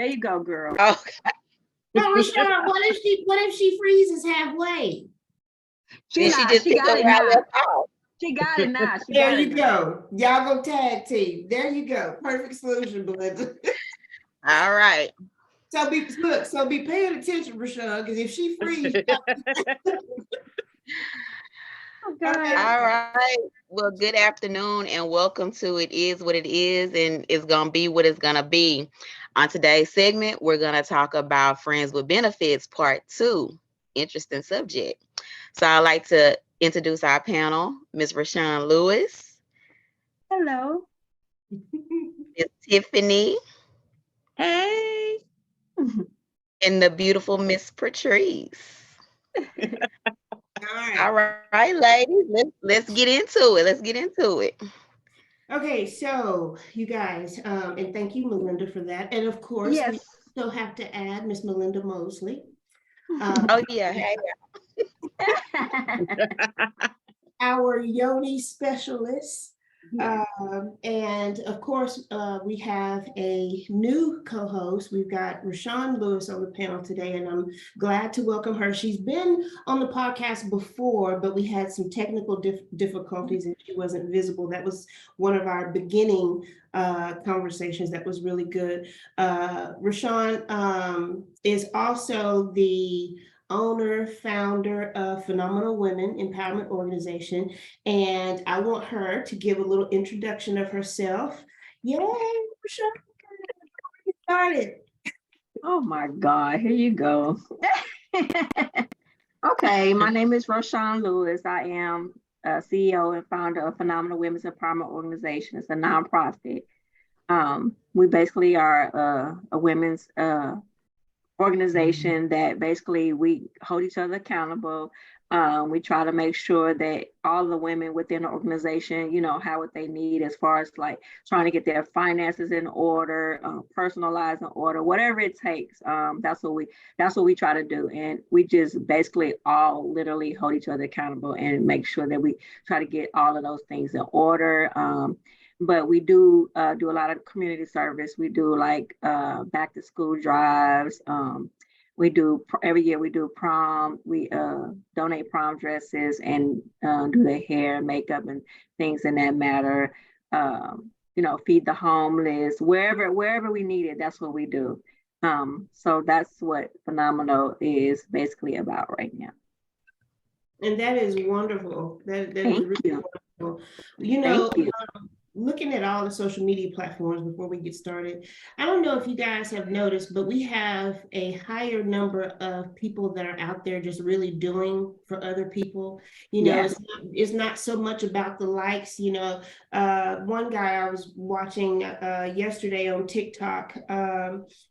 you go, girl. Okay. Now, Rashad, what if she freezes halfway? She just picked up where I left off. She got it now. There you go. Y'all go tag team. There you go. Perfect solution, Belinda. All right. So be paying attention, Rashad, because if she freezes. Okay. All right. Well, good afternoon and welcome to It Is What It Is, and it's gonna be what it's gonna be. On today's segment, we're gonna talk about Friends with Benefits Part 2. Interesting subject. So I'd like to introduce our panel, Ms. Rashawn Lewis. Hello. Ms. Tiffany. Hey. And the beautiful Miss Patrice. All right, ladies, let's get into it. Okay, so you guys, and thank you, Melinda, for that. And of course, Yes. we still have to add Miss Melinda Mosley. Oh yeah, hey. Our Yoni specialist. And of course, we have a new co-host. We've got Rashawn Lewis on the panel today, and I'm glad to welcome her. She's been on the podcast before, but we had some technical difficulties and she wasn't visible. That was one of our beginning conversations that was really good. Rashawn is also the owner, founder of Phenomenal Women Empowerment Organization. And I want her to give a little introduction of herself. Yay, Rashawn, get started. Oh my God, here you go. Okay, my name is Rashawn Lewis. I am CEO and founder of Phenomenal Women's Empowerment Organization. It's a nonprofit. We basically are a women's organization that basically we hold each other accountable. We try to make sure that all the women within the organization, have what they need as far as like trying to get their finances in order, personal lives in order, whatever it takes. That's what we try to do. And we just basically all literally hold each other accountable and make sure that we try to get all of those things in order. But we do a lot of community service. We do like back to school drives. We do every year we do prom. We donate prom dresses and do their hair, makeup, and things in that matter. Feed the homeless wherever we need it. That's what we do. So that's what Phenomenal is basically about right now. And that is wonderful. That is Thank really you. wonderful. Thank you. Looking at all the social media platforms before we get started, I don't know if you guys have noticed, but we have a higher number of people that are out there just really doing for other people. Yes. It's not so much about the likes. One guy I was watching yesterday on TikTok,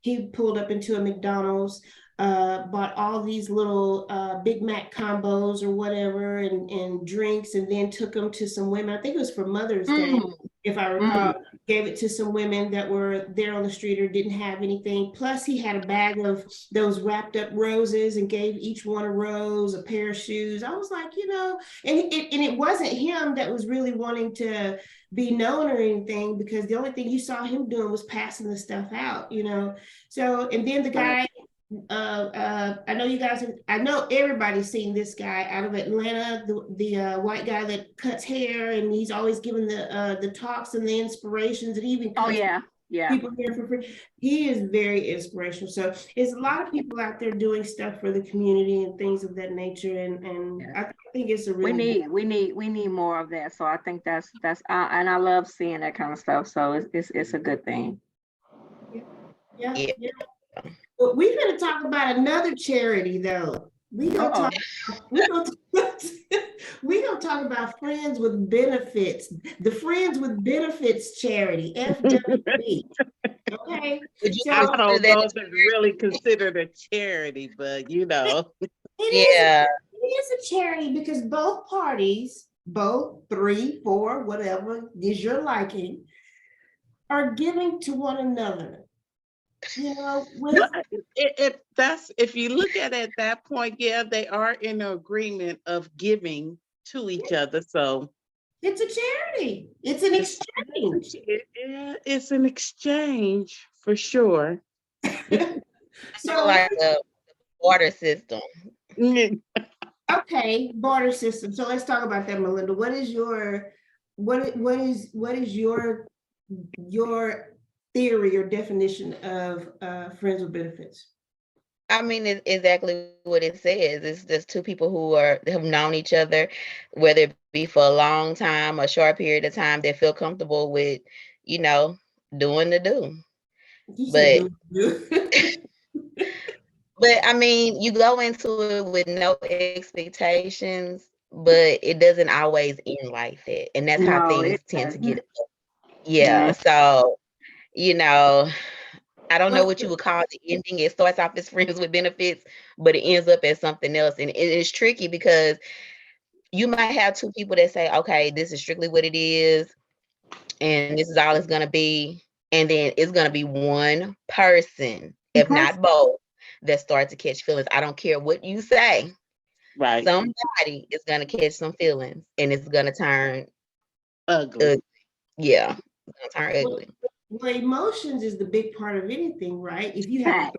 he pulled up into a McDonald's, bought all these little Big Mac combos or whatever and drinks, and then took them to some women. I think it was for Mother's Day, if I recall. Gave it to some women that were there on the street or didn't have anything. Plus he had a bag of those wrapped up roses and gave each one a rose, a pair of shoes. I was like, and it wasn't him that was really wanting to be known or anything, because the only thing you saw him doing was passing the stuff out, So, and then the guy, I know everybody's seen this guy out of Atlanta, the white guy that cuts hair, and he's always giving the talks and the inspirations, and even people here for free. He is very inspirational. So there's a lot of people out there doing stuff for the community and things of that nature, and I think it's a really we need more of that. So I think that's and I love seeing that kind of stuff. So it's a good thing. Yeah. Well, we're going to talk about another charity, though. We're going to talk about Friends with Benefits, the Friends with Benefits charity, FWB. Okay. I don't know if it's really considered a charity, but It is a charity because both parties, 3, 4, whatever is your liking, are giving to one another. If you look at it at that point, they are in agreement of giving to each other. So it's a charity. It's an exchange. It's an exchange for sure. So like the water system. okay, barter system. So let's talk about that, Melinda. What is your your theory or definition of friends with benefits? I mean, it's exactly what it says. It's just two people who have known each other, whether it be for a long time, a short period of time, that feel comfortable with, you know, doing the do. You said But do. but I mean, you go into it with no expectations, but it doesn't always end like that. And that's how No, things it tend to doesn't. get. Yeah. So, you know, I don't know But what you would call the ending. It starts off as friends with benefits, but it ends up as something else. And it is tricky because you might have two people that say, okay, this is strictly what it is, and this is all it's gonna be. And then it's gonna be one person, if not both, that start to catch feelings. I don't care what you say. Right. Somebody is gonna catch some feelings and it's gonna turn Ugly. ugly. Yeah. It's gonna turn ugly. well, emotions is the big part of anything, right? If you Fact.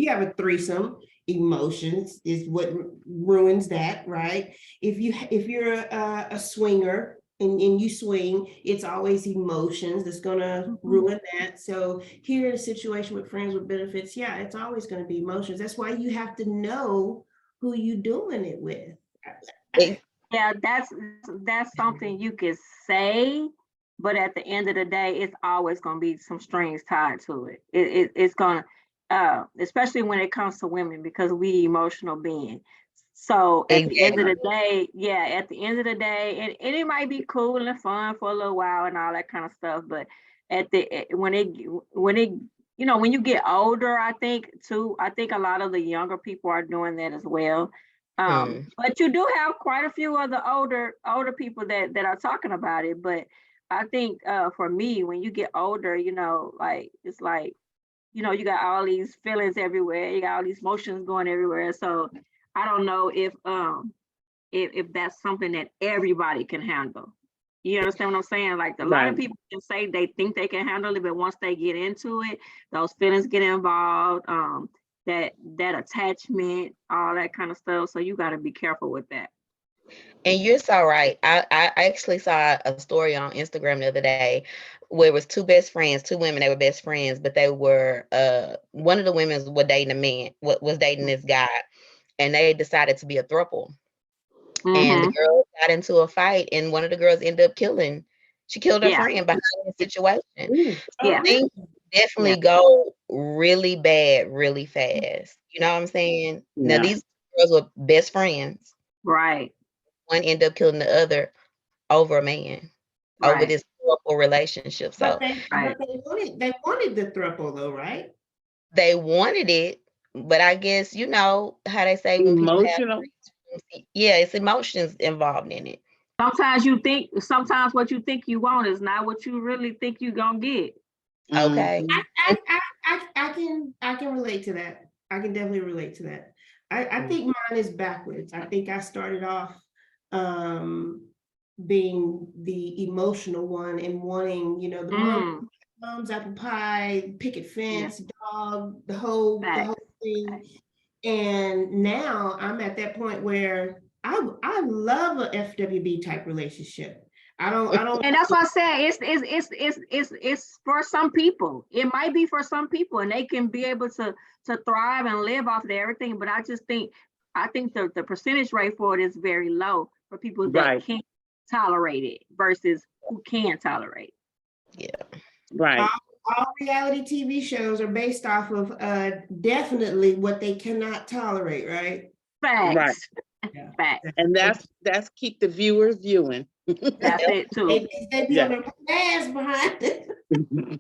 have a threesome, emotions is what ruins that, right? If you're a swinger and you swing, it's always emotions that's gonna ruin that. So here in a situation with friends with benefits, yeah, it's always gonna be emotions. That's why you have to know who you doing it with. It- Yeah, that's something you could say, but at the end of the day, it's always going to be some strings tied to it. It's going to, especially when it comes to women, because we emotional beings. So at the end of the day, yeah, at the end of the day, and it might be cool and fun for a little while and all that kind of stuff, but when it when you get older, I think too, I think a lot of the younger people are doing that as well. But you do have quite a few of the older people that are talking about it. But I think for me, when you get older, like it's like, you got all these feelings everywhere, you got all these emotions going everywhere. So I don't know if that's something that everybody can handle. You understand what I'm saying? Like a lot of Right. people can say they think they can handle it, but once they get into it, those feelings get involved, that attachment, all that kind of stuff. So you got to be careful with that. And you're so right. I actually saw a story on Instagram the other day where it was two best friends, two women, they were best friends, but they were one of the women was dating a man, was dating this guy, and they decided to be a throuple. And the Mm-hmm. girls got into a fight, and one of the girls ended up she killed her Yeah, friend behind the situation. Ooh. yeah, Things yeah, definitely go really bad really fast. You know what I'm saying? Now Yeah. these girls were best friends. right, One ended up killing the other over a man, over right, this horrible relationship. But So right. they wanted the throuple though, right? they wanted it, but I guess you know how they say when people have Emotional. yeah, it's emotions involved in it. Sometimes what you think you want is not what you really think you're gonna get. Okay. Mhm. I can relate to that. I can definitely relate to that. I think mine is backwards. I think I started off um being the emotional one and wanting, the Mm, mom's apple pie, picket yeah, fence, dog, the whole facts. thing. And now I'm at that point where I love a FWB type relationship. I don't And that's what I said. It's for some people. It might be for some people, and they can be able to thrive and live off of everything. But I think the percentage rate for it is very low for people that Right. can't tolerate it versus who can tolerate Yeah. all, Right. all reality TV shows are based off of definitely what they cannot tolerate, right? Right. facts. Yeah. Facts. And that's keep the viewers viewing. That's it too. They be on Yeah. their ass behind it.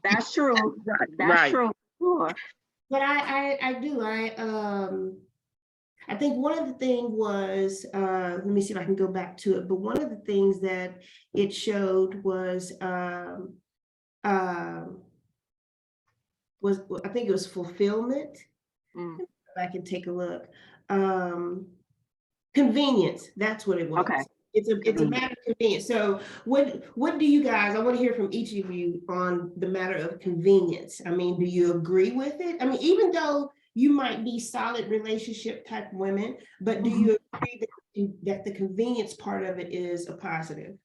That's true. Right. That's Right. true. Sure. But I do. I think one of the things was, let me see if I can go back to it, but one of the things that it showed um, was I think it was fulfillment. Mm, I can take a look. Um, Convenience, that's what it okay. was. It's a matter of convenience. So what do you guys, I want to hear from each of you on the matter of convenience. I mean, do you agree with it? I mean, even though you might be solid relationship type women, but do you agree that the convenience part of it is a positive?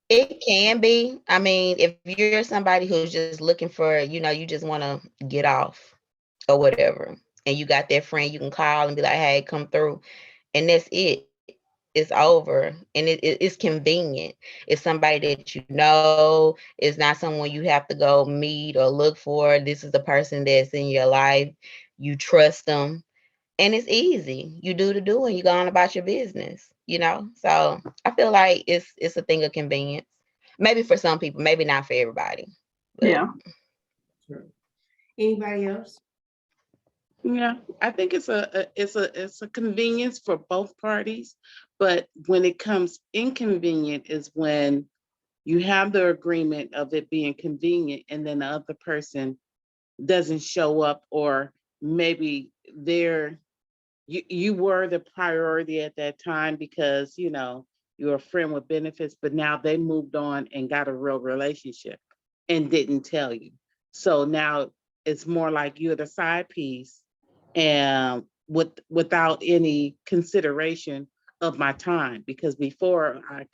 It can be. I mean, if you're somebody who's just looking for, you just want to get off or whatever, and you got that friend you can call and be like, hey, come through, and that's it. It's over, and it's convenient. It's somebody that you know. It's not someone you have to go meet or look for. This is the person that's in your life. You trust them, and it's easy. You do the do, and you go on about your business. So I feel like it's a thing of convenience. Maybe for some people, maybe not for everybody. But. Yeah. Sure. Anybody else? Yeah, I think it's a convenience for both parties, but when it comes inconvenient is when you have the agreement of it being convenient and then the other person doesn't show up, or maybe you were the priority at that time because you're a friend with benefits, but now they moved on and got a real relationship and didn't tell you. So now it's more like you're the side piece, and without any consideration of my time, because before I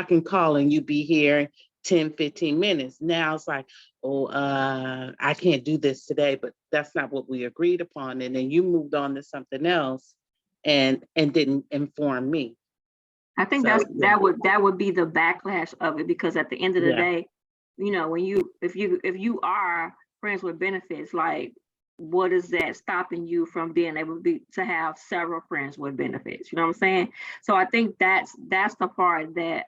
can call and you be here 10-15 minutes. Now it's like, oh, I can't do this today, but that's not what we agreed upon, and then you moved on to something else and didn't inform me. I think So, that would be the backlash of it, because at the end of the day, when if you are friends with benefits, like, what is that stopping you from being able to have several friends with benefits? You know what I'm saying? So I think that's the part that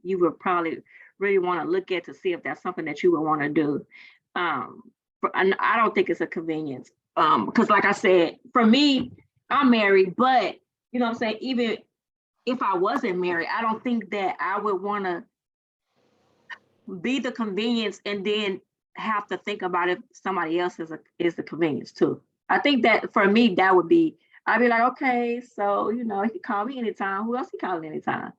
you would probably really want to look at to see if that's something that you would want to do. And I don't think it's a convenience. Because like I said, for me, I'm married, but you know what I'm saying, even if I wasn't married, I don't think that I would want to be the convenience and then have to think about if somebody else is the convenience too. I think that for me, that would be, I'd be like, okay, so he can call me anytime. Who else he calling anytime?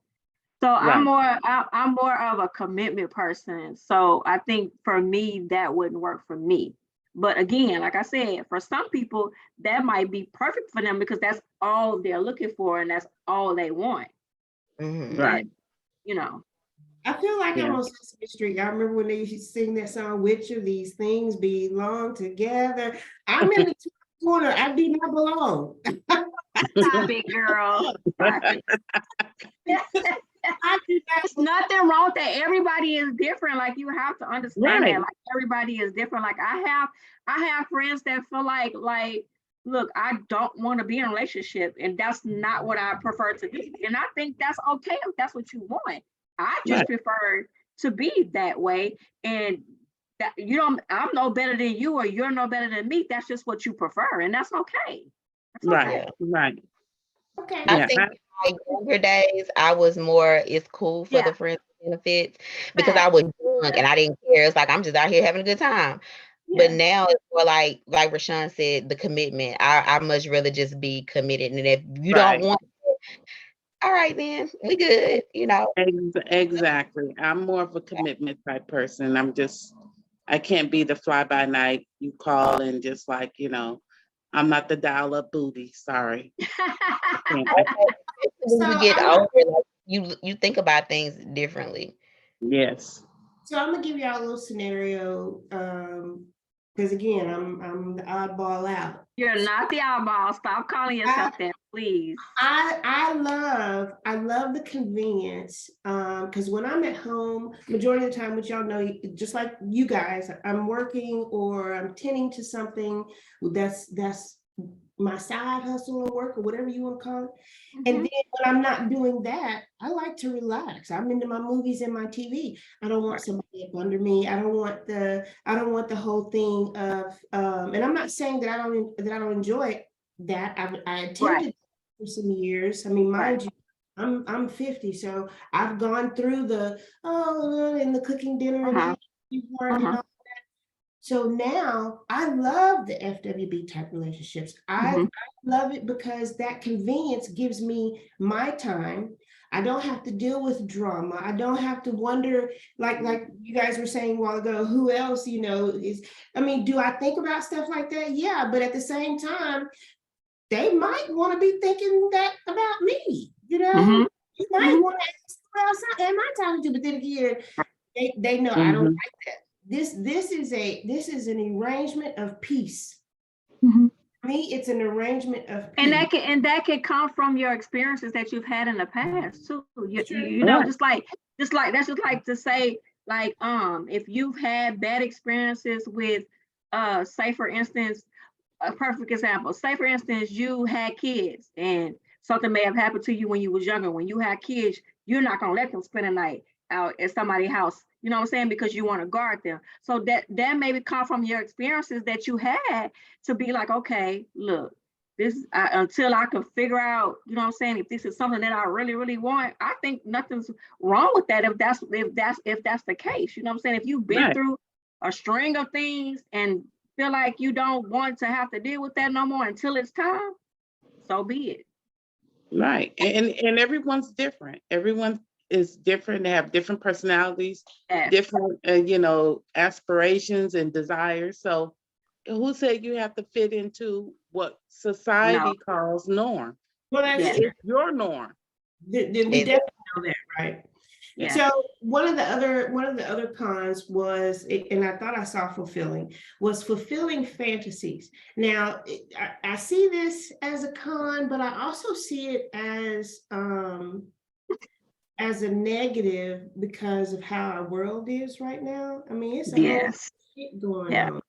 So I'm more of a commitment person. So I think for me, that wouldn't work for me. But again, like I said, for some people, that might be perfect for them because that's all they're looking for and that's all they want. Mm-hmm. right. And, I feel like I'm on Sesame Street. I remember when they used to sing that song, "Which of these things belong together?" I'm in the corner. I do not belong. stop it, girl. Stop it. I do not There's nothing wrong with that. Everybody is different. Like, you have to understand that. Like, everybody is different. Like, I have friends that feel like, look, I don't want to be in a relationship, and that's not what I prefer to be. And I think that's okay if that's what you want. I just prefer to be that way. And that I'm no better than you, or you're no better than me. That's just what you prefer, and that's okay. That's okay. Right. Okay. I think in my younger days, I was more, it's cool for the friends with benefits because I was young and I didn't care. It's like, I'm just out here having a good time. But now it's more like Rashawn said, the commitment. I much rather just be committed. And if you don't want it, all right, then we good, Exactly. I'm more of a commitment type person. I can't be the fly by night. You call and just like, I'm not the dial up booty. Sorry. When you get older, like, you think about things differently. Yes. So I'm gonna give y'all a little scenario. Because again, I'm the oddball out. You're not the oddball. Stop calling yourself that, please. I love the convenience. Because when I'm at home, majority of the time, which y'all know, just like you guys, I'm working or I'm tending to something that's my side hustle or work or whatever you want to call it. And then when I'm not doing that, I like to relax. I'm into my movies and my TV. I don't want somebody up under me. I don't want the whole thing of and I'm not saying that I don't enjoy that. I attempted for some years. I mean, mind you, I'm 50, so I've gone through the and the cooking dinner and the part and all that. So now I love the FWB type relationships. I love it because that convenience gives me my time. I don't have to deal with drama. I don't have to wonder, like you guys were saying a while ago, who else, is, I mean, do I think about stuff like that? Yeah, but at the same time, they might want to be thinking that about me, You might want to ask who else am I talking to, but then again, they know I don't like that. This is an arrangement of peace. For me, it's an arrangement of peace. And that can come from your experiences that you've had in the past too. You know, just like that's just like to say, like, if you've had bad experiences with, say for instance, a perfect example, say for instance, you had kids and something may have happened to you when you was younger. When you had kids, you're not gonna let them spend a night out at somebody's house, you know what I'm saying? Because you want to guard them. So that maybe come from your experiences that you had to be like, okay, look, until I can figure out, you know what I'm saying, if this is something that I really, really want, I think nothing's wrong with that if that's the case. You know what I'm saying? If you've been through a string of things and feel like you don't want to have to deal with that no more until it's time, so be it. Right. And everyone's different. Everyone is different. They have different personalities, different, aspirations and desires. So who said you have to fit into what society calls norm? Well, that's it's your norm. We definitely know that, right? Yeah. So one of the other cons was, and I thought I saw fulfilling fantasies. Now, I see this as a con, but I also see it as a negative because of how our world is right now. I mean, it's a whole shit going on.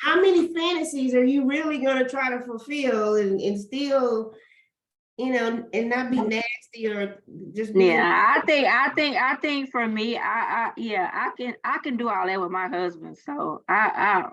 How many fantasies are you really going to try to fulfill and still, and not be nasty or just be? I think for me, I can do all that with my husband. So I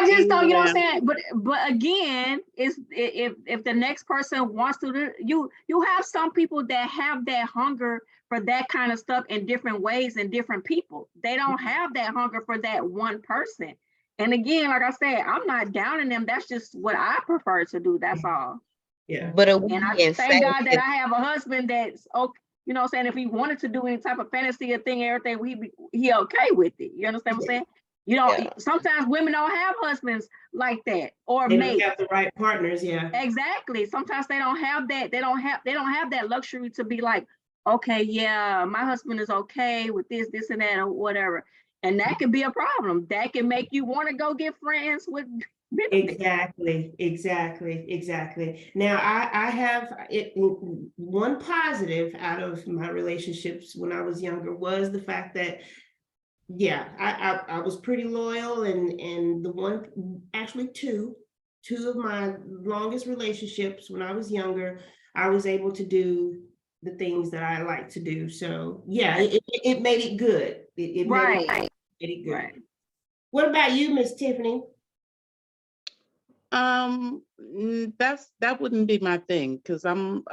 just don't, you know what I'm saying? But again, it's if the next person wants to, you have some people that have that hunger for that kind of stuff in different ways and different people. They don't have that hunger for that one person. And again, like I said, I'm not downing them. That's just what I prefer to do. That's all. Yeah. But and I thank God that I have a husband that's okay. You know what I'm saying? If he wanted to do any type of fantasy or thing, everything, he okay with it. You understand what I'm saying? Sometimes women don't have husbands like that, or they don't have the right partners. Yeah, exactly. Sometimes they don't have that. They don't have that luxury to be like, okay, yeah, my husband is okay with this, and that, or whatever. And that can be a problem. That can make you want to go get friends with benefits. Exactly. Now, I have one positive out of my relationships when I was younger was the fact that, I was pretty loyal, and the one, actually two of my longest relationships when I was younger, I was able to do the things that I like to do. So it made it good. It made it good. Right. What about you, Miss Tiffany? That wouldn't be my thing, because I'm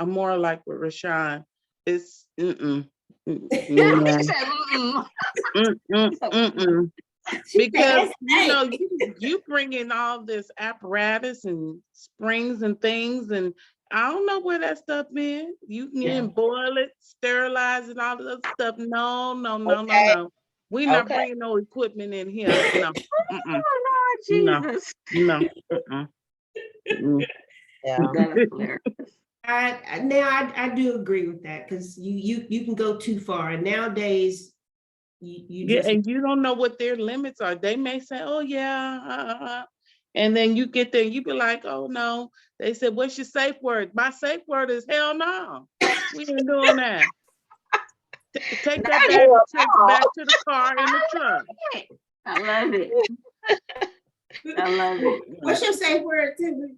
more like with Rashawn. It's because you bring in all this apparatus and springs and things, and I don't know where that stuff is. You can boil it, sterilize it, all of that stuff. No. We're not bringing no equipment in here. No. Oh, Jesus. No. I do agree with that, because you can go too far, and nowadays and you don't know what their limits are. They may say, oh and then you get there, you be like, oh no. They said, what's your safe word? My safe word is hell no. We ain't doing that. Take that bag of tricks back to the car in the truck. I love it. What's your safe word, Tiffany?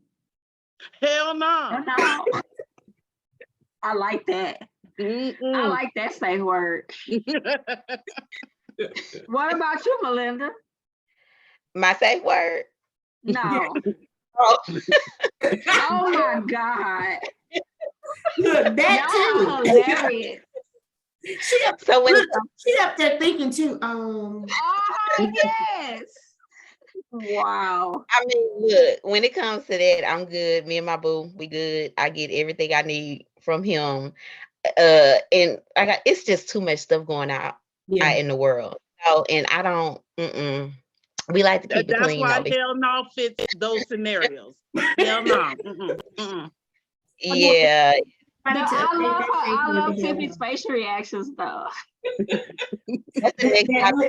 Hell no. I like that. I like that safe word. What about you, Melinda? My safe word? No. Oh my God. Look, that too. Hilarious. So when She up there thinking too. Yes. Wow. I mean, look, when it comes to that, I'm good. Me and my boo, we good. I get everything I need from him. And it's just too much stuff going out in the world. So, and I don't. We like to keep it That's clean why though. hell no fits those scenarios. Hell no. Yeah. I love Tiffany's facial reactions though. That's the next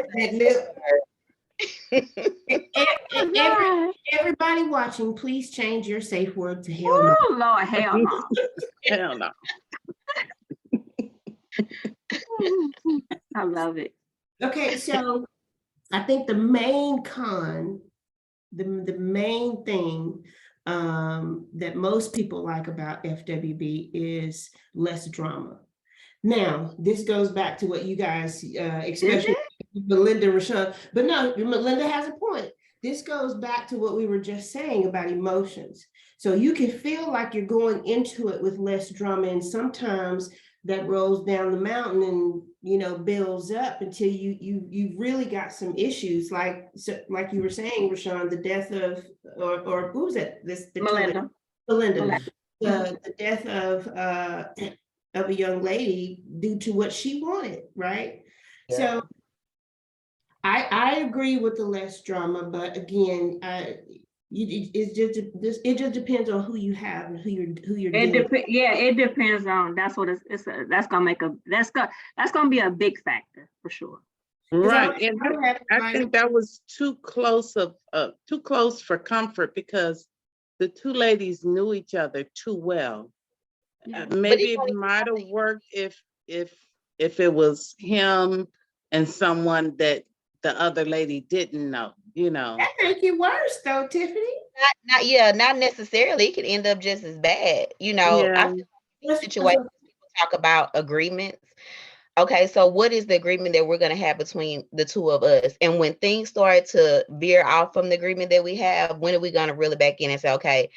everybody watching, please change your safe word to hell no. Oh Lord, hell no. Hell no. I love it. Okay, so I think the main con, the main thing that most people like about FWB is less drama. Now, this goes back to what you guys, especially Melinda, Rashawn, but no, Melinda has a point. This goes back to what we were just saying about emotions. So you can feel like you're going into it with less drama, and sometimes that rolls down the mountain and, you know, builds up until you really got some issues, like you were saying, Rashawn, the death of, or who was that? Melinda. The death of a young lady due to what she wanted, right? Yeah. So I agree with the less drama, but again, it just depends on who you have and who you're dealing with. Yeah, it depends on. That's what that's gonna be a big factor for sure. Right, and I think that was too close for comfort, because the two ladies knew each other too well. Maybe it might have worked if it was him and someone that the other lady didn't know, you know. That make it worse though, Tiffany. Not necessarily. It could end up just as bad. You know, Yeah. I feel like situations people talk about agreements. Okay, so what is the agreement that we're going to have between the two of us? And when things start to veer off from the agreement that we have, when are we going to reel it back in and say, okay,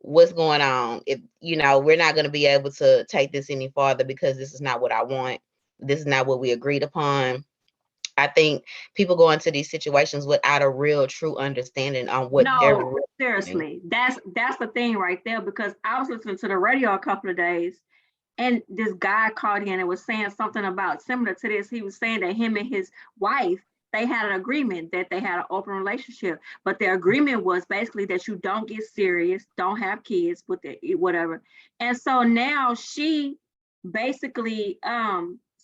what's going on? If, you know, we're not going to be able to take this any farther because this is not what I want. This is not what we agreed upon. I think people go into these situations without a real true understanding on what they're really seriously doing. That's the thing right there, because I was listening to the radio a couple of days, and this guy called in and was saying something about similar to this. He was saying that him and his wife, they had an agreement that they had an open relationship, but their agreement was basically that you don't get serious, don't have kids with whatever. And so now she basically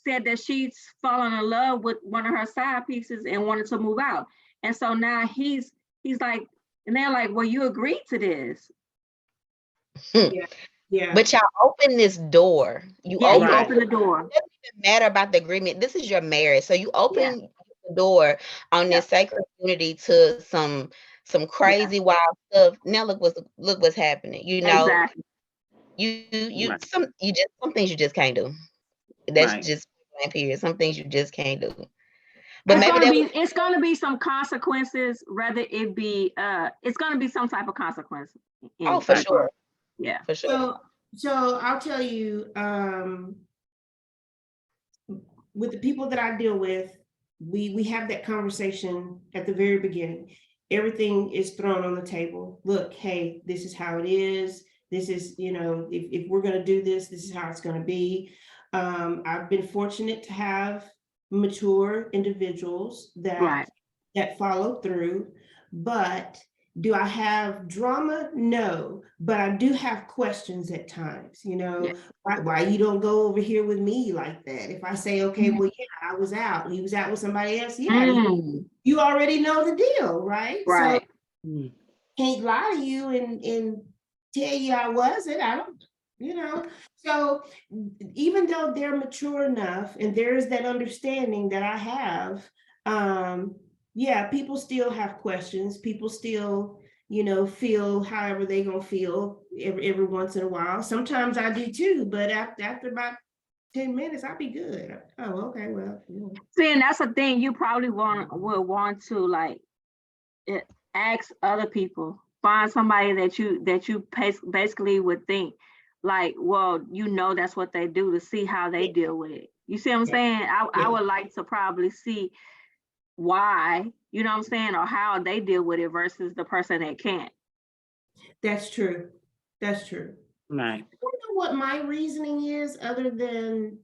said that she's fallen in love with one of her side pieces and wanted to move out. And so now he's like, and they're like, well, you agreed to this. Yeah. But y'all open this door. You open the door. It doesn't even matter about the agreement. This is your marriage. So you open the door on this sacred unity to some crazy wild stuff. Now look what's happening. You know, exactly. Some things you just can't do. That's just period. Some things you just can't do. But it's gonna be some consequences, rather it be it's gonna be some type of consequence. Oh, for sure. Yeah, for sure. So I'll tell you, with the people that I deal with, we have that conversation at the very beginning. Everything is thrown on the table. Look, hey, this is how it is. This is, you know, if we're going to do this, this is how it's going to be. I've been fortunate to have mature individuals that follow through, but do I have drama? No, but I do have questions at times, you know, why you don't go over here with me like that? If I say, okay, well, yeah, I was out, he was out with somebody else. Yeah, you already know the deal, right? So can't lie to you and tell you I wasn't. I don't, you know. So even though they're mature enough and there's that understanding that I have, yeah, people still have questions. People still, you know, feel however they gonna feel every once in a while. Sometimes I do too, but after about 10 minutes, I'll be good. Oh, okay, well. See, and that's the thing. You probably will want to like ask other people, find somebody that you basically would think like, well, you know, that's what they do, to see how they deal with it. You see what I'm saying? I would like to probably see why, you know what I'm saying, or how they deal with it versus the person that can't. That's true. That's true. Right. I don't know what my reasoning is other than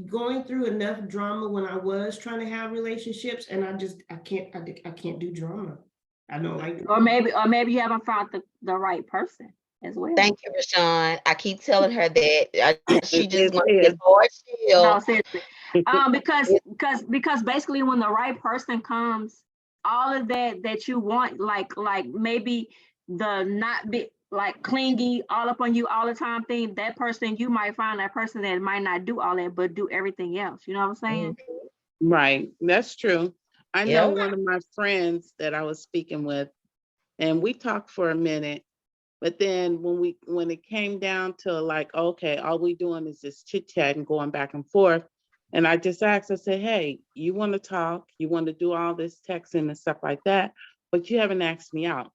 going through enough drama when I was trying to have relationships, and I can't do drama. I don't like drama. Or maybe you haven't found the right person as well. Thank you, Rashawn. I keep telling her that she just It wants to is. get hard No, shell. seriously. Because basically when the right person comes, all of that you want, like maybe the not be like clingy all up on you all the time thing, that person, you might find that person that might not do all that but do everything else. You know what I'm saying? Right. That's true. I know Yeah. one of my friends that I was speaking with, and we talked for a minute, but then when it came down to like, okay, all we doing is just chit chat and going back and forth. And I just asked, I said, hey, you want to talk, you want to do all this texting and stuff like that, but you haven't asked me out.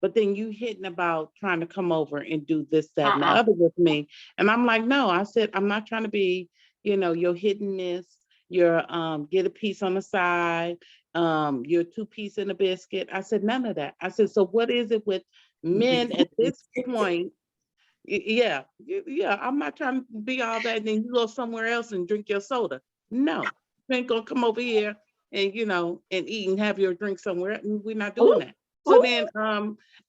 But then you hitting about trying to come over and do this, that, and the other with me. And I'm like, no, I said, I'm not trying to be, your hit and miss, your get a piece on the side, your 2-piece in a biscuit. I said, none of that. I said, so what is it with men at this point? Yeah, I'm not trying to be all that. And then you go somewhere else and drink your soda. No, you ain't gonna come over here and and eat and have your drink somewhere. We're not doing that. So then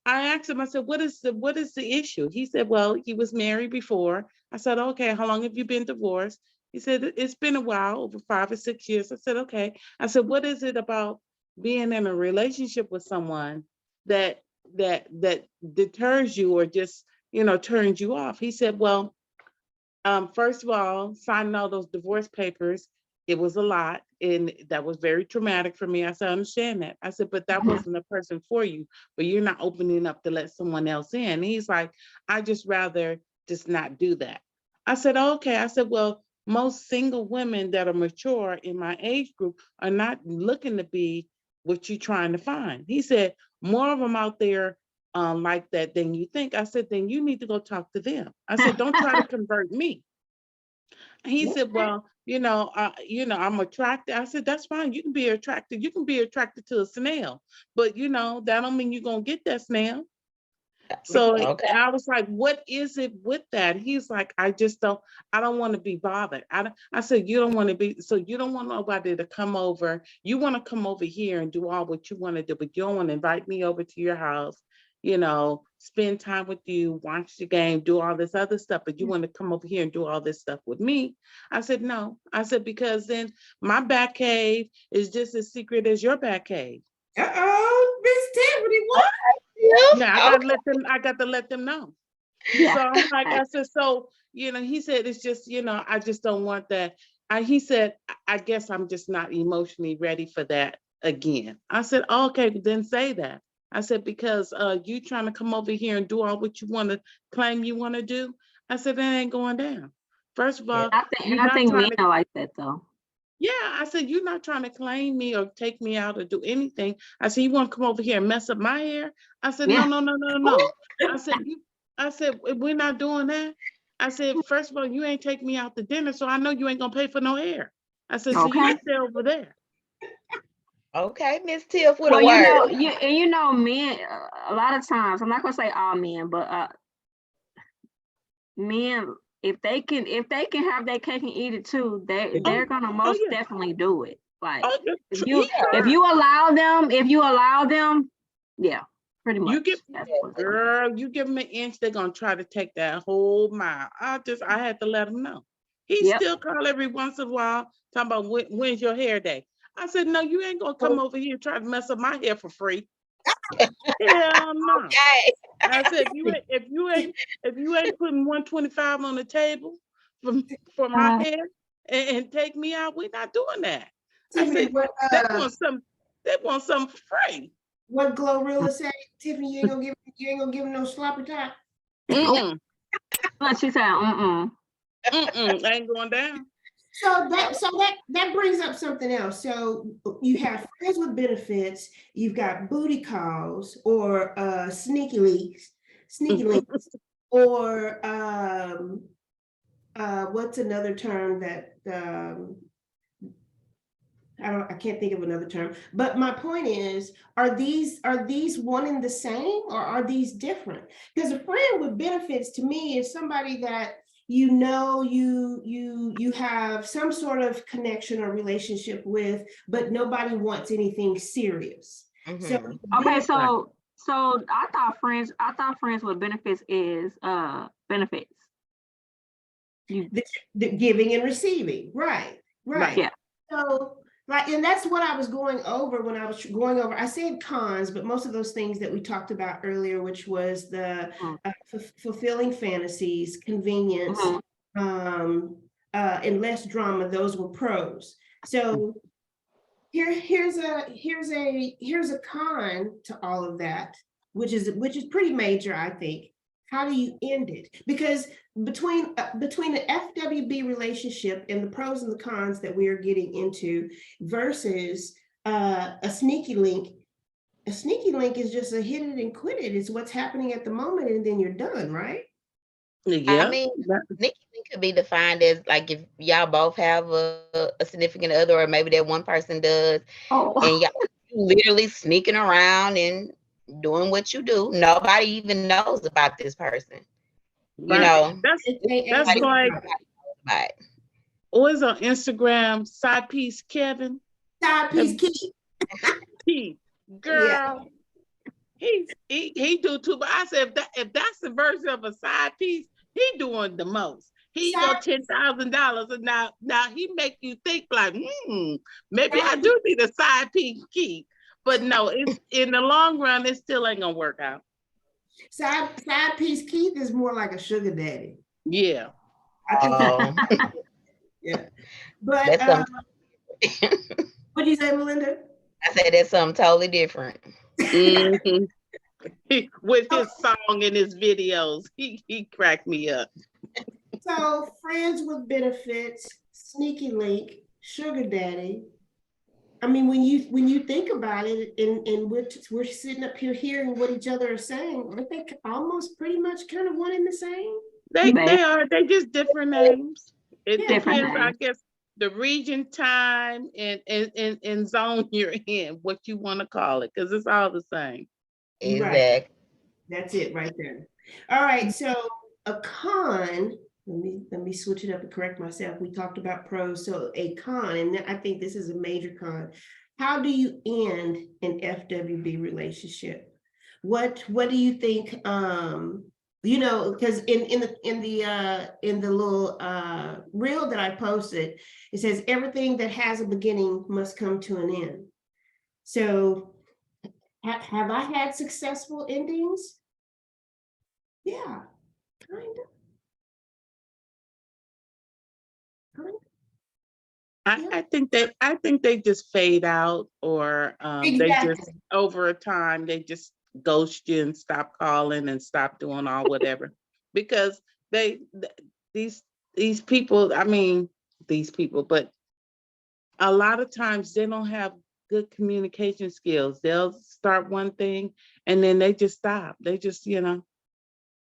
I asked him, I said, what is the issue? He said, well, he was married before. I said, okay, how long have you been divorced? He said, it's been a while, over 5 or 6 years. I said, okay. I said, what is it about being in a relationship with someone that deters you or just turns you off? He said, well, first of all, signing all those divorce papers, it was a lot. And that was very traumatic for me. I said, I understand that. I said, but that wasn't a person for you, but you're not opening up to let someone else in. And he's like, I just rather just not do that. I said, okay. I said, well, most single women that are mature in my age group are not looking to be what you're trying to find. He said, more of them out there like that than you think. I said, then you need to go talk to them. I said, don't try to convert me. He said, well, I'm attracted. I said, that's fine. You can be attracted. You can be attracted to a snail, but that don't mean you're going to get that snail. So Okay. I was like, what is it with that? He's like, I don't want to be bothered. I said, you don't want to be, so you don't want nobody to come over. You want to come over here and do all what you want to do, but you don't want to invite me over to your house, spend time with you, watch the game, do all this other stuff, but you want to come over here and do all this stuff with me. I said, no. I said, because then my back cave is just as secret as your back cave. Uh-oh, Miss Tiffany, what? Yeah, I got to let them know. Yeah. So I'm like, I said, so, he said, it's just, I just don't want that. He said, I guess I'm just not emotionally ready for that again. I said, okay, then say that. I said, because you trying to come over here and do all what you want to claim you want to do. I said, that ain't going down. First of all, I think men are like that though. Yeah, I said, you're not trying to claim me or take me out or do anything. I said, you want to come over here and mess up my hair? I said, Yeah. no. I said, we're not doing that. I said, first of all, you ain't take me out to dinner, so I know you ain't gonna pay for no hair. I said, so you stay over there. Okay, Miss Tiff with Well, a word. Men, a lot of times, I'm not gonna say all men, but men, if they can have that cake and eat it too, they're gonna most definitely do it. Like if you allow them, yeah, pretty much. You give them an inch, they're gonna try to take that whole mile. I had to let them know. He still call every once in a while talking about when's your hair day. I said, no, you ain't gonna come over here and try to mess up my hair for free. Hell no. Okay. I said, if you ain't putting 125 on the table for my hair and take me out, we're not doing that. Tiffany, I said, they want some free. What Glorilla say? Tiffany, you ain't gonna give him no sloppy top. But she said, ain't going down. So that brings up something else. So you have friends with benefits, you've got booty calls or sneaky links, or what's another term that I can't think of another term, but my point is, are these one and the same, or are these different? Because a friend with benefits to me is somebody that you have some sort of connection or relationship with, but nobody wants anything serious. So okay, so I thought friends with benefits is benefits. The giving and receiving, right. Yeah. So, right, and that's what I was going over when I was going over. I said cons, but most of those things that we talked about earlier, which was the fulfilling fantasies, convenience, and less drama, those were pros. So here's a con to all of that, which is pretty major, I think. How do you end it? Because between the FWB relationship and the pros and the cons that we are getting into versus a sneaky link is just a hit it and quit it. It's what's happening at the moment, and then you're done, right? Yeah. I mean, sneaky link could be defined as like if y'all both have a significant other, or maybe that one person does, and y'all literally sneaking around and doing what you do. Nobody even knows about this person. You know, that's like always on Instagram, side piece Kevin. Side piece Keith. Girl. Yeah. He do too, but I said if that's the version of a side piece, he doing the most. He go $10,000, and now he make you think like, maybe I do need a side piece Keith. But no, it's in the long run, it still ain't gonna work out. Side piece Keith is more like a sugar daddy. Yeah. Yeah. But what do you say, Melinda? I said that's something totally different. With his song and his videos, he cracked me up. So friends with benefits, sneaky link, sugar daddy. I mean, when you think about it, and we're sitting up here hearing what each other are saying, aren't they almost pretty much kind of one and the same? They are. They just different names. It Different depends, names. I guess, the region, time, and zone you're in, what you want to call it, because it's all the same. Exactly. Right. That's it right there. All right. So a con. Let me switch it up and correct myself. We talked about pros. So a con, and I think this is a major con. How do you end an FWB relationship? What do you think? You know, because in the little reel that I posted, it says everything that has a beginning must come to an end. So have I had successful endings? Yeah, kind of. I think they just fade out, or Exactly. they just over time they just ghost you and stop calling and stop doing all whatever, because these people, but a lot of times they don't have good communication skills. They'll start one thing and then they just stop. They just,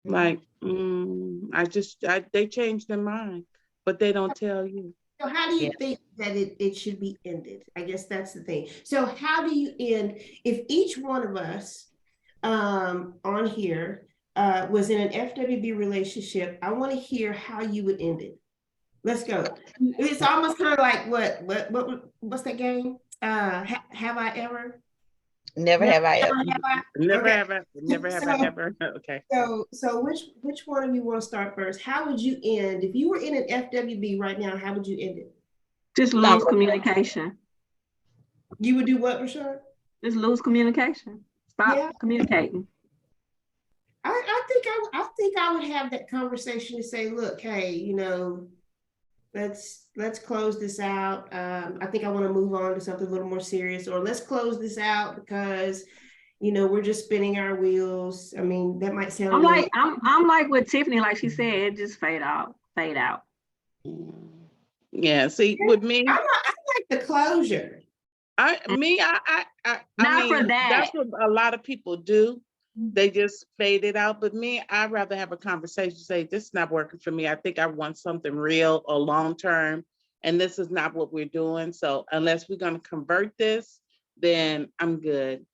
like, they change their mind, but they don't tell you. So how do you think that it should be ended? I guess that's the thing. So how do you end, if each one of us on here was in an FWB relationship, I want to hear how you would end it. Let's go. It's almost kind of like what's that game? Have I ever? Never have I ever. Never have I ever. Okay. So which one of you want to start first? How would you end if you were in an FWB right now? How would you end it? Just lose communication. You would do what, Rashad? Just lose communication. Stop communicating. I think I would have that conversation to say, look, hey, let's close this out. I think I want to move on to something a little more serious, or let's close this out because we're just spinning our wheels. I mean, that might sound I'm like with Tiffany, like she said, just fade out. Yeah, see, with me, I like the closure. Not for that. That's what a lot of people do. they just fade it out. But me, I'd rather have a conversation, say, this is not working for me. I think I want something real or long-term, and this is not what we're doing. So unless we're going to convert this, then I'm good.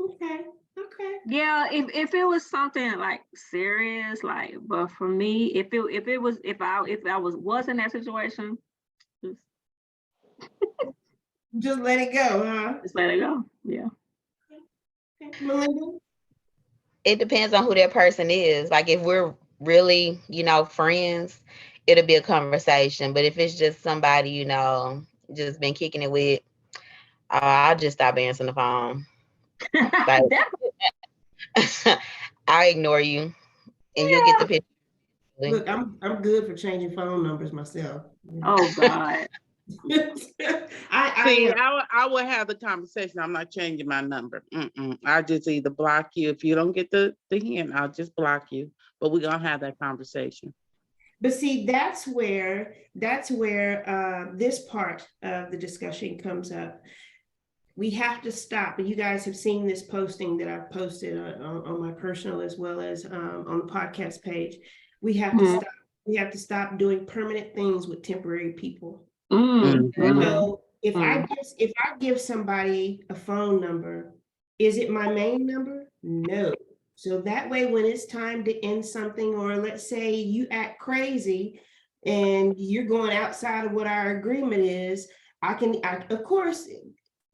Okay. Okay. Yeah, if it was something like serious, like, but for me, if I was in that situation, just, Just let it go, huh? just let it go. Yeah. Okay. Melinda? It depends on who that person is. Like if we're really, friends, it'll be a conversation. But if it's just somebody, just been kicking it with, I'll just stop answering the phone. Like That- I ignore you, and you'll get yeah. the picture. Look, I'm good for changing phone numbers myself. Oh God. See, I will have the conversation. I'm not changing my number. I just either block you. If you don't get the hint, I'll just block you. But we're going to have that conversation. But see, that's where this part of the discussion comes up. We have to stop, and you guys have seen this posting that I've posted on my personal as well as on the podcast page. We have to stop. We have to stop doing permanent things with temporary people. So if I give somebody a phone number, is it my main number? No. So that way, when it's time to end something, or let's say you act crazy and you're going outside of what our agreement is, of course,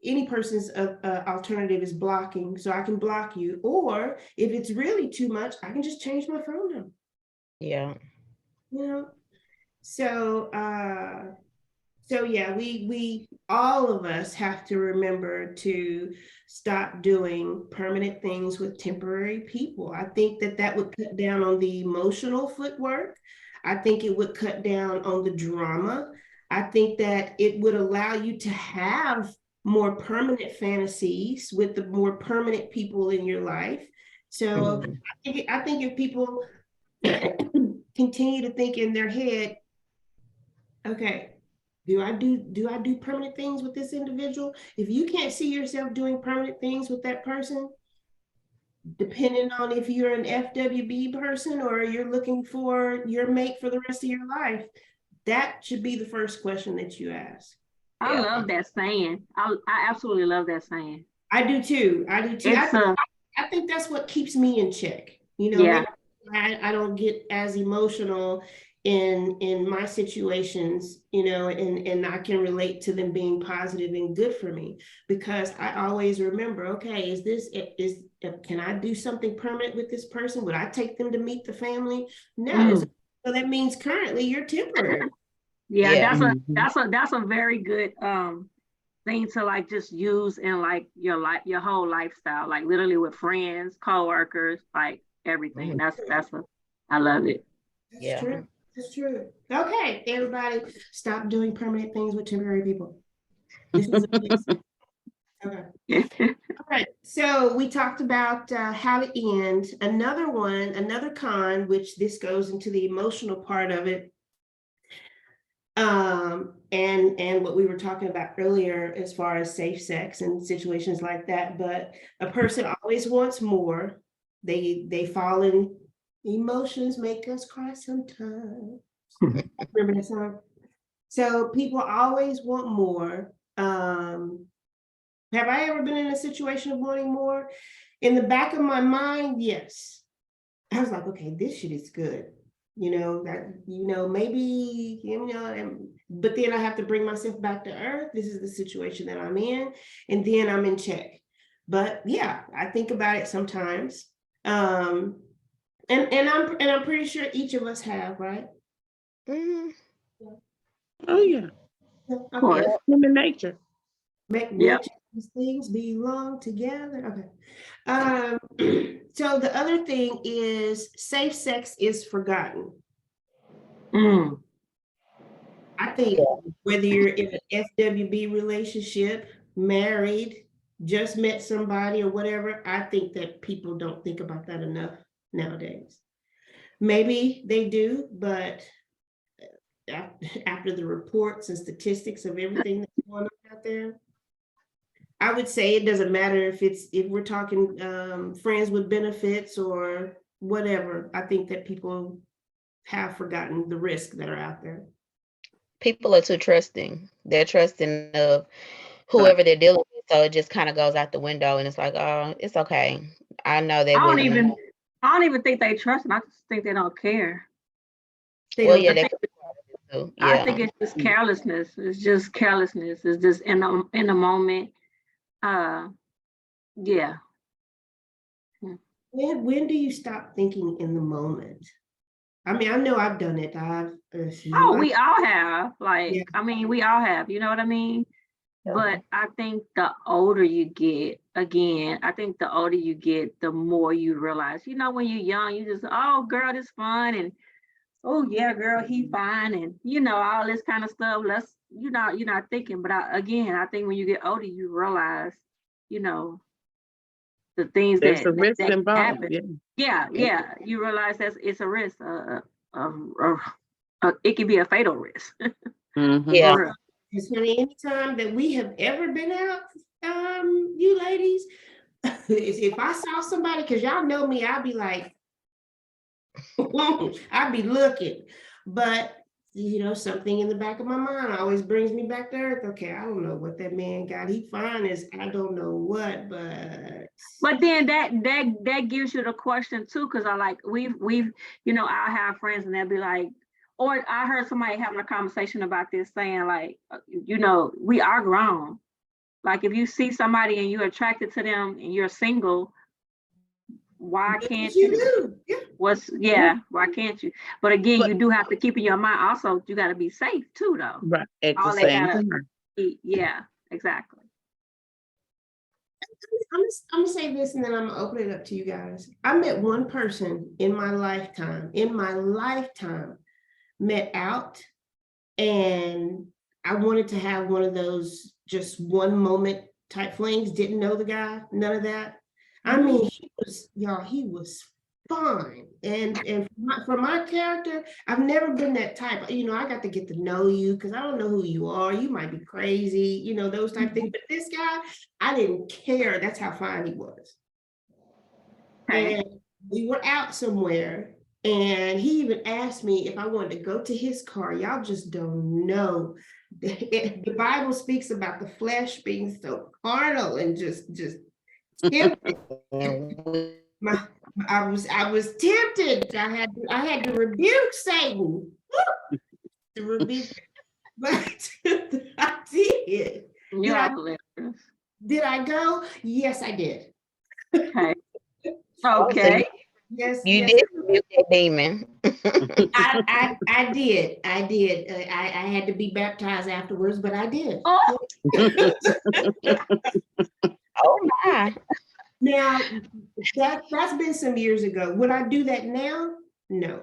any person's alternative is blocking, so I can block you. Or if it's really too much, I can just change my phone number. Yeah. So yeah, we all of us have to remember to stop doing permanent things with temporary people. I think that would cut down on the emotional footwork. I think it would cut down on the drama. I think that it would allow you to have more permanent fantasies with the more permanent people in your life. So I think if people continue to think in their head, okay, do I do permanent things with this individual? If you can't see yourself doing permanent things with that person, depending on if you're an FWB person or you're looking for your mate for the rest of your life, that should be the first question that you ask. I love that saying. I absolutely love that saying. I do too. I think that's what keeps me in check. Yeah. I don't get as emotional in my situations, and I can relate to them being positive and good for me, because I always remember, okay, can I do something permanent with this person? Would I take them to meet the family? No. So that means currently you're temporary. Yeah, that's a very good thing to like just use in like your whole lifestyle, like literally with friends, coworkers, like everything. I love it. That's true. That's true. Okay, everybody, stop doing permanent things with temporary people. This is okay. All right. So we talked about how to end. Another con, which this goes into the emotional part of it. And what we were talking about earlier as far as safe sex and situations like that. But a person always wants more. They fall in emotions make us cry sometimes. Remember that song? So people always want more. Have I ever been in a situation of wanting more? In the back of my mind, yes. I was like, okay, this shit is good. Maybe, but then I have to bring myself back to earth. This is the situation that I'm in, and then I'm in check. But yeah, I think about it sometimes. And I'm pretty sure each of us have, right? Oh yeah. Okay. Human nature. These things belong together. Okay. So the other thing is safe sex is forgotten. I think whether you're in an FWB relationship, married, just met somebody or whatever, I think that people don't think about that enough nowadays. Maybe they do, but after the reports and statistics of everything that's going on out there, I would say it doesn't matter if we're talking friends with benefits or whatever. I think that people have forgotten the risks that are out there. People are too trusting. They're trusting of whoever they're dealing with. So it just kind of goes out the window and it's like, oh, it's okay. I know they I don't wouldn't. even think they trust him. I just think they don't care. Well, don't yeah, think- I think yeah. it's just carelessness. It's just carelessness. It's just in the moment. Yeah. when do you stop thinking in the moment? I mean, I know I've done it. Oh, we all have. Like, Yeah. I mean, we all have. You know what I mean? But I think the older you get, again, I think the older you get, the more you realize, you know, when you're young, you just, oh, girl, this fun. And, oh, yeah, girl, he fine. And, you know, all this kind of stuff. You're not thinking. But I think when you get older, you realize, you know, the things There's a that risk involved. happen. Yeah. You realize it's a risk. It can be a fatal risk. Mhm. Yeah. Because anytime that we have ever been out, you ladies, if I saw somebody, because y'all know me, I'd be like, I'd be looking. But you know, something in the back of my mind always brings me back to earth. Okay, I don't know what that man got. He fine as I don't know what, But then that gives you the question too, because I like we've you know, I have friends and they'll be like, or I heard somebody having a conversation about this saying like, you know, we are grown. Like if you see somebody and you're attracted to them and you're single, why can't you? do? Why can't you? But again, you do have to keep in your mind also, you gotta be safe too though. Right. At the All they same gotta time. yeah, exactly. I'm gonna say this and then I'm gonna open it up to you guys. I met one person in my lifetime, met out, and I wanted to have one of those just one moment type flings, didn't know the guy, none of that. I mean, he was fine. And for my character, I've never been that type. You know, I got to get to know you because I don't know who you are. You might be crazy, you know, those type of things. But this guy, I didn't care. That's how fine he was. Okay. And we were out somewhere, and he even asked me if I wanted to go to his car. Y'all just don't know. The Bible speaks about the flesh being so carnal and just tempted. I was tempted. I had to rebuke Satan. To rebuke, but I did. Did I go? Yes, I did. Okay. Okay. Yes, You yes. did rebuke that demon. I did. I had to be baptized afterwards, but I did. Oh. Oh my. Now that's been some years ago. Would I do that now? No.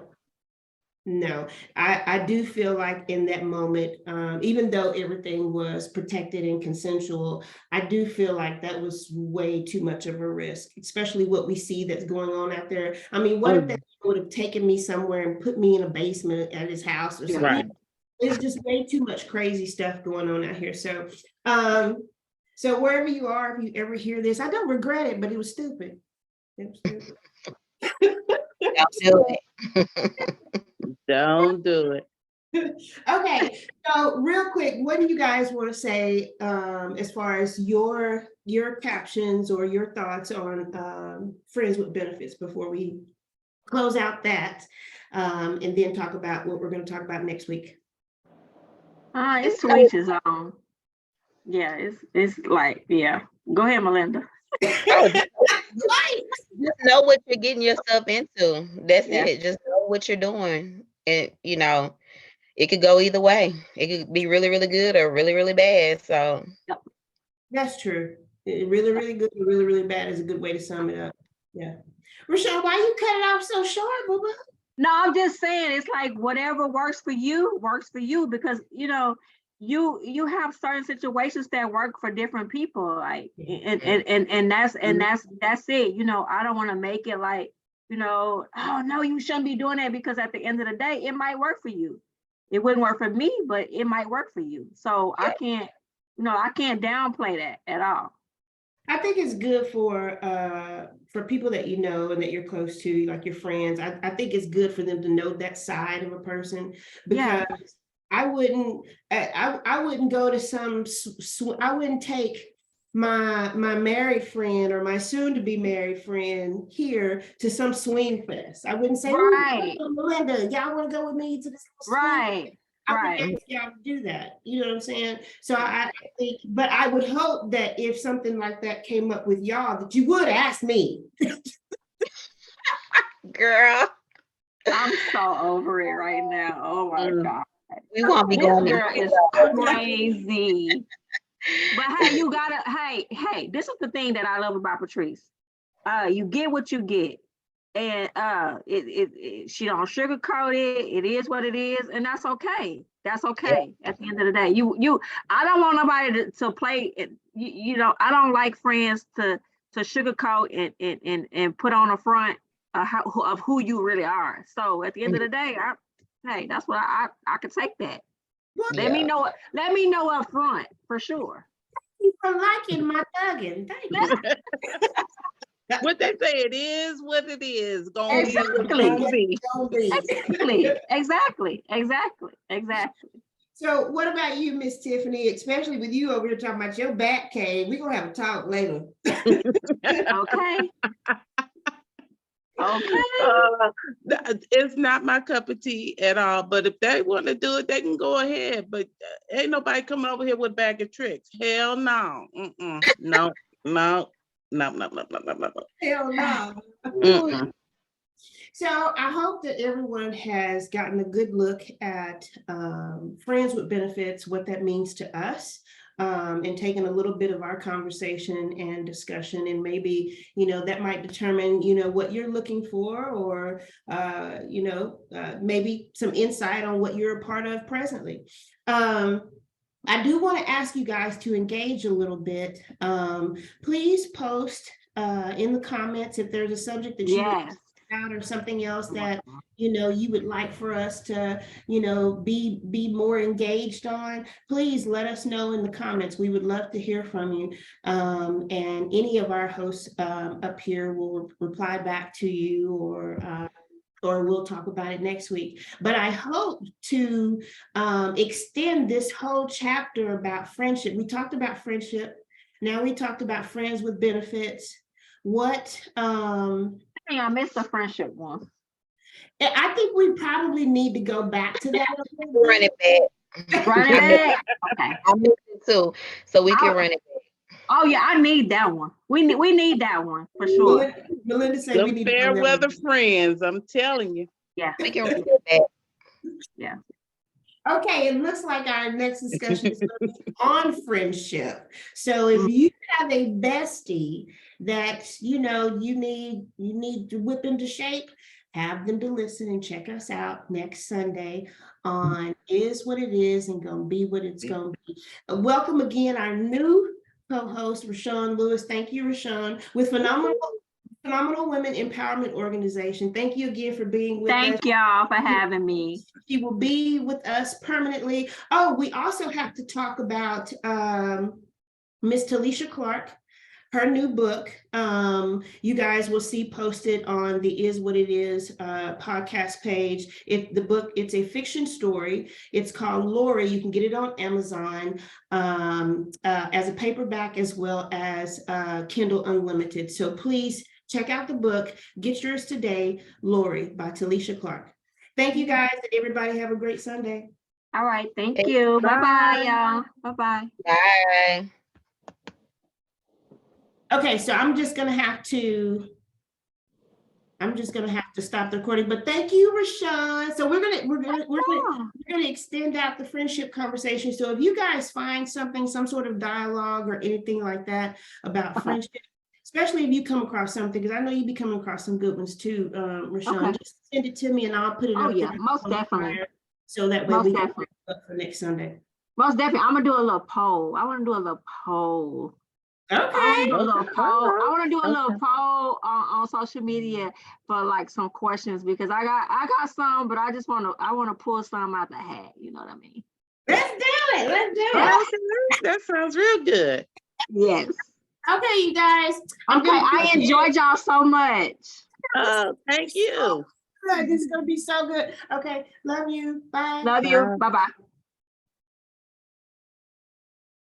I do feel like in that moment, even though everything was protected and consensual, I do feel like that was way too much of a risk, especially what we see that's going on out there. I mean, what if that would have taken me somewhere and put me in a basement at his house or something? Right. It's just way too much crazy stuff going on out here. So, so wherever you are, if you ever hear this, I don't regret it, but it was stupid. It was stupid. Don't do it. Don't do it. Okay, so real quick, what do you guys want to say as far as your captions or your thoughts on friends with benefits before we close out that and then talk about what we're going to talk about next week? It's to each his own. Yeah, it's like, yeah. Go ahead, Melinda. Just know what you're getting yourself into. That's it. Just know what you're doing. And you know, it could go either way. It could be really, really good or really, really bad. So that's true. Really, really good or really, really bad is a good way to sum it up. Yeah. Rochelle, why you cut it off so short, boo-boo? No, I'm just saying it's like whatever works for you because you know you have certain situations that work for different people, like and that's it. You know, I don't want to make it like, you know, oh no, you shouldn't be doing that, because at the end of the day it might work for you. It wouldn't work for me, but it might work for you. So I can't downplay that at all. I think it's good for people that you know and that you're close to, like your friends. I think it's good for them to know that side of a person, because I wouldn't I wouldn't go to I wouldn't take my married friend or my soon to be married friend here to some swing fest. I wouldn't say, Right. Melinda, y'all want to go with me to this swing? Right. I Right. would ask y'all to do that. You know what I'm saying? So I think, but I would hope that if something like that came up with y'all, that you would ask me. Girl, I'm so over it right now. Oh my God. we won't be This going girl to is crazy. But hey, you gotta, hey, this is the thing that I love about Patrice. You get what you get. And she don't sugarcoat it. It is what it is, and that's okay. That's okay. At the end of the day, I don't want nobody to play it. You know, I don't like friends to sugarcoat and put on a front of who you really are. So at the end of the day, hey, that's what I could take that. Let me know. Let me know up front for sure. You for liking my thugging. Thank you. What they say, it is what it is. Gonna Exactly. be. Exactly. So what about you, Miss Tiffany? Especially with you over here talking about your back cave. We're gonna have a talk later. Okay. Okay. It's not my cup of tea at all. But if they want to do it, they can go ahead. But ain't nobody coming over here with a bag of tricks. Hell no. No. Hell no. So I hope that everyone has gotten a good look at friends with benefits, what that means to us, and taken a little bit of our conversation and discussion, and maybe, that might determine, what you're looking for, or, maybe some insight on what you're a part of presently. I do want to ask you guys to engage a little bit. Please post in the comments if there's a subject that you want out, or something else that you would like for us to be more engaged on. Please let us know in the comments. We would love to hear from you, and any of our hosts up here will reply back to you, or we'll talk about it next week. But I hope to extend this whole chapter about friendship. We talked about friendship. Now we talked about friends with benefits. I missed the friendship one. I think we probably need to go back to that. Run it back. Run it back. Okay. I missed it too, so we can run it back. Oh yeah, I need that one. We need that one for sure. Melinda said we need fair weather friends. I'm telling you. Yeah. We can run it back. Yeah. Okay, it looks like our next discussion is going to be on friendship. So if you have a bestie that you need to whip into shape, have them to listen and check us out next Sunday on Is What It Is and Gonna Be What It's Gonna Be. Welcome again, our new co-host, Rashawn Lewis. Thank you, Rashawn, with Phenomenal Women Empowerment Organization. Thank you again for being with us. Thank y'all for having me. She will be with us permanently. Oh, we also have to talk about Miss Talisha Clark, her new book. You guys will see posted on the Is What It Is podcast page. It's a fiction story. It's called Lori. You can get it on Amazon as a paperback as well as Kindle Unlimited. So please check out the book. Get yours today, Lori by Talisha Clark. Thank you guys, and everybody have a great Sunday. All right, thank you. Bye-bye, y'all. Bye-bye. Bye. Okay, so I'm just gonna have to stop the recording. But thank you, Rashawn. So we're gonna extend out the friendship conversation. So if you guys find some sort of dialogue or anything like that about friendship, especially if you come across something, because I know you be coming across some good ones too, Rashawn. Just send it to me and I'll put it up. Yeah, most definitely. So that way we can put it up for next Sunday. Most definitely. I'm gonna do a little poll. I want to do a little poll. Okay. I want to do a little poll on social media for like some questions, because I got some, but I want to pull some out the hat. You know what I mean? Let's do it. That sounds real good. Yes. Okay, you guys. Okay, I enjoyed y'all so much. Thank you. This is gonna be so good. Okay, love you. Bye. Love you. Bye-bye.